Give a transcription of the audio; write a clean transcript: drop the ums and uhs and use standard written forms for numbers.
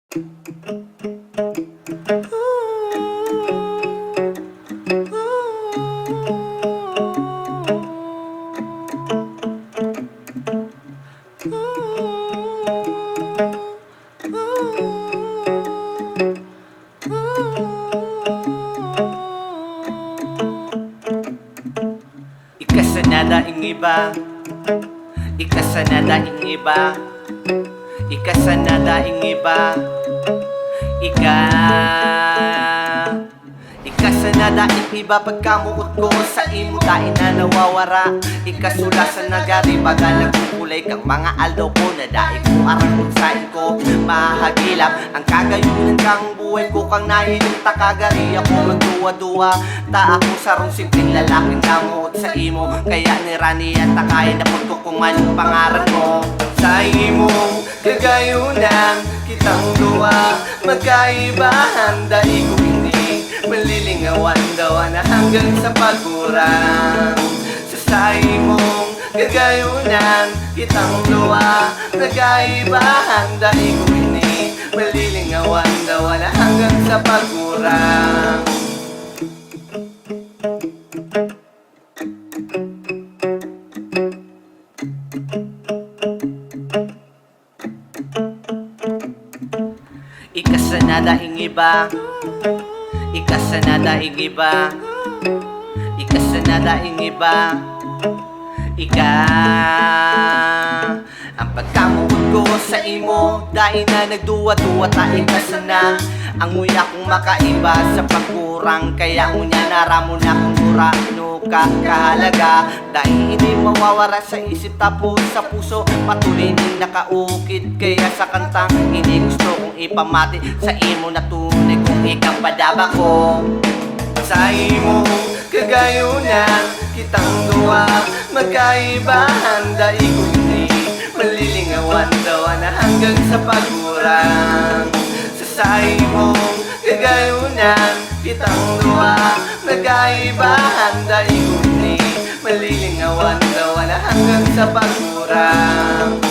Ikasanadaing iba, ikasanadaing iba, ikasanadaing iba, ikasanadaing iba. Pagkamuot ko sa imo dahil na nawawara. Ikasula sa nagari baga nagkukulay kang mga aldaw ko. Nadaig ko arang sain ko mahagilap ang kagayunan kang buhay ko. Kang nahilong takagari ako magduwa-duwa. Ta ako sarong simpleng lalaking namuot sa imo. Kaya nirani at takay na punto kung anong pangaran mo. Sa imong kagayunan kitang duwa, magkaibahan dahil ko hindi malilingawan daw na hanggang sa pagkurang. Sa imong kagayunan kitang duwa, magkaibahan dahil ko hindi malilingawan daw na hanggang sa pagkurang. Ikasanadaing iba, ikasanadaing iba, ikasanadaing iba, ang pagkamuot ko sa imo dahil na nagduwa-duwa ta ikasana. Ang nguya kong makaiba sa pagkurang, kaya ngunya naramo na kong murano ka kahalaga. Dahil hindi mawawara sa isip tapos sa puso, patuloy ning nakaukit. Kaya sa kantang hindi gusto kong ipamati sa imo na tunay kung ikang padaba ko. Sa imong kagayunan kitang duwa, magkaibahan dahil ko hindi malilingawan daw na hanggang sa pagkurang. Sa imong kagayunan kitang duwa, magkaibahan dahil ko hindi malilingawan daw na hanggang sa pagkurang.